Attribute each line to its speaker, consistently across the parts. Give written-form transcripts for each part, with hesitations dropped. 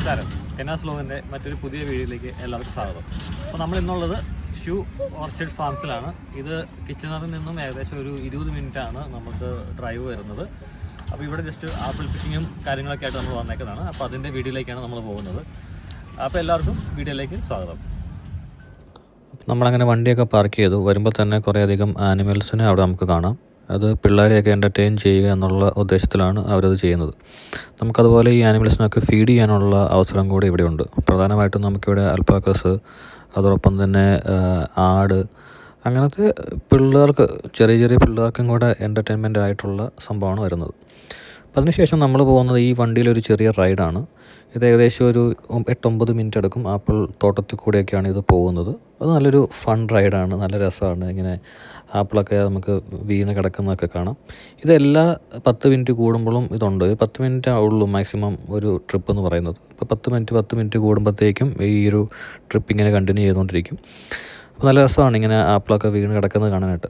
Speaker 1: നമസ്കാരം. കെനാസ് വ്ലോഗിൻ്റെ മറ്റൊരു പുതിയ വീഡിയോയിലേക്ക് എല്ലാവർക്കും സ്വാഗതം. അപ്പോൾ നമ്മൾ ഇന്നുള്ളത് ഷൂ ഓർച്ചിഡ് ഫാംസിലാണ്. ഇത് കിച്ചണറിൽ നിന്നും ഏകദേശം ഒരു 20 മിനിറ്റാണ് നമുക്ക് ഡ്രൈവ് വരുന്നത്. അപ്പോൾ ഇവിടെ ജസ്റ്റ് ആപ്പിൾ പിക്കിങ്ങും കാര്യങ്ങളൊക്കെ ആയിട്ട് നമ്മൾ വന്നേക്കുന്നതാണ്. അപ്പോൾ അതിൻ്റെ വീഡിയോയിലേക്കാണ് നമ്മൾ പോകുന്നത്. അപ്പോൾ എല്ലാവർക്കും വീഡിയോയിലേക്ക് സ്വാഗതം. നമ്മളങ്ങനെ വണ്ടിയൊക്കെ പാർക്ക് ചെയ്തു. വരുമ്പോൾ തന്നെ കുറേയധികം ആനിമൽസിനെ അവിടെ നമുക്ക് കാണാം. അത് പിള്ളേരെയൊക്കെ എൻ്റർടൈൻ ചെയ്യുക എന്നുള്ള ഉദ്ദേശത്തിലാണ് അവരത് ചെയ്യുന്നത്. നമുക്കതുപോലെ ഈ ആനിമൽസിനൊക്കെ ഫീഡ് ചെയ്യാനുള്ള അവസരം കൂടി ഇവിടെയുണ്ട്. പ്രധാനമായിട്ടും നമുക്കിവിടെ അൽപ്പാക്കസ്, അതോടൊപ്പം തന്നെ ആട്, അങ്ങനത്തെ പിള്ളേർക്ക് ചെറിയ പിള്ളേർക്കും കൂടെ എൻ്റർടൈൻമെൻ്റ് ആയിട്ടുള്ള സംഭവമാണ് വരുന്നത്. അപ്പോൾ അതിനുശേഷം നമ്മൾ പോകുന്നത് ഈ വണ്ടിയിലൊരു ചെറിയ റൈഡാണ്. ഇത് ഏകദേശം ഒരു 8-9 മിനിറ്റ് എടുക്കും. ആപ്പിൾ തോട്ടത്തിൽ കൂടെയൊക്കെയാണ് ഇത് പോകുന്നത്. അത് നല്ലൊരു ഫൺ റൈഡാണ്, നല്ല രസമാണ്. ഇങ്ങനെ ആപ്പിളൊക്കെ നമുക്ക് വീണ് കിടക്കുന്നതൊക്കെ കാണാം. ഇതെല്ലാ 10 മിനിറ്റ് കൂടുമ്പോഴും ഇതുണ്ട്. 10 മിനിറ്റ് ഉള്ളൂ മാക്സിമം ഒരു ട്രിപ്പ് എന്ന് പറയുന്നത്. ഇപ്പോൾ 10 മിനിറ്റ് കൂടുമ്പോഴത്തേക്കും ഈ ഒരു ട്രിപ്പ് ഇങ്ങനെ കണ്ടിന്യൂ ചെയ്തുകൊണ്ടിരിക്കും. അപ്പോൾ നല്ല രസമാണ് ഇങ്ങനെ ആപ്പിളൊക്കെ വീണ് കിടക്കുന്നത് കാണാനായിട്ട്.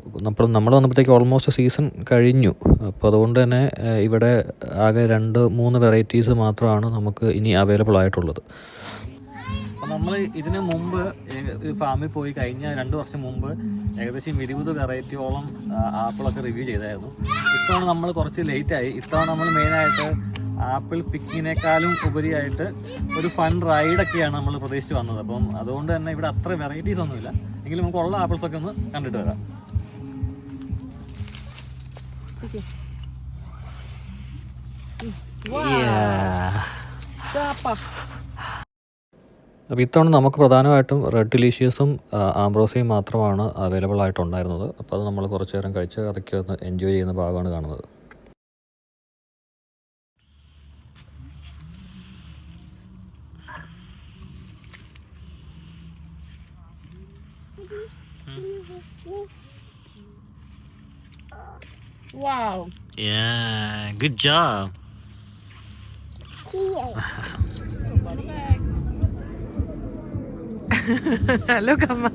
Speaker 1: നമ്മൾ വന്നപ്പോഴത്തേക്ക് ഓൾമോസ്റ്റ് സീസൺ കഴിഞ്ഞു. അപ്പോൾ അതുകൊണ്ട് തന്നെ ഇവിടെ ആകെ 2-3 വെറൈറ്റീസ് മാത്രമാണ് നമുക്ക് ഇനി അവൈലബിൾ ആയിട്ടുള്ളത്. അപ്പോൾ നമ്മൾ ഇതിന് മുമ്പ് ഫാമിൽ പോയി കഴിഞ്ഞ 2 വർഷം മുമ്പ് ഏകദേശം 20 വെറൈറ്റിയോളം ആപ്പിളൊക്കെ റിവ്യൂ ചെയ്തായിരുന്നു. ഇത്തവണ നമ്മൾ കുറച്ച് ലേറ്റായി. ഇത്തവണ നമ്മൾ മെയിനായിട്ട് ആപ്പിൾ പിക്കിനേക്കാളും ഉപരിയായിട്ട് ഒരു ഫൺ റൈഡൊക്കെയാണ് നമ്മൾ പ്രതീക്ഷിച്ച് വന്നത്. അപ്പം അതുകൊണ്ട് തന്നെ ഇവിടെ അത്ര വെറൈറ്റീസ് ഒന്നുമില്ല. എങ്കിലും നമുക്ക് ഉള്ള ആപ്പിൾസൊക്കെ ഒന്ന് കണ്ടിട്ട് വരാം. അപ്പോൾ ഇത്തവണ നമുക്ക് പ്രധാനമായിട്ടും റെഡ് ഡിലീഷ്യസും ആംബ്രോസിയും മാത്രമാണ് അവൈലബിൾ ആയിട്ടുണ്ടായിരുന്നത്. അപ്പോൾ അത് നമ്മൾ കുറച്ച് നേരം കഴിച്ച് അതൊക്കെ ഒന്ന് എൻജോയ് ചെയ്യുന്ന ഭാഗമാണ് കാണുന്നത്.
Speaker 2: Wow.
Speaker 1: Yeah, good job.
Speaker 2: Look, Amma.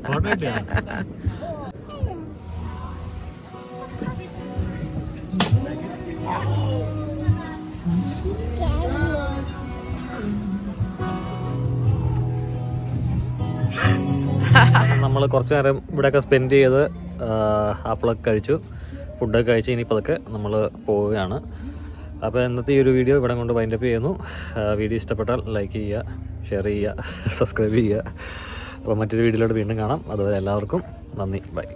Speaker 1: നമ്മൾ കുറച്ച് നേരം ഇവിടെയൊക്കെ സ്പെൻഡ് ചെയ്ത് ആപ്പിളൊക്കെ കഴിച്ചു, ഫുഡൊക്കെ കഴിച്ച് ഇനിയിപ്പോൾ അതൊക്കെ നമ്മൾ പോവുകയാണ്. അപ്പോൾ ഇന്നത്തെ ഈ ഒരു വീഡിയോ ഇവിടെ കൊണ്ട് വൈൻഡപ്പ് ചെയ്യുന്നു. വീഡിയോ ഇഷ്ടപ്പെട്ടാൽ ലൈക്ക് ചെയ്യുക, ഷെയർ ചെയ്യുക, സബ്സ്ക്രൈബ് ചെയ്യുക. അപ്പോൾ മറ്റൊരു വീഡിയോയിലോട്ട് വീണ്ടും കാണാം. അതുവരെ എല്ലാവർക്കും നന്ദി, ബൈ.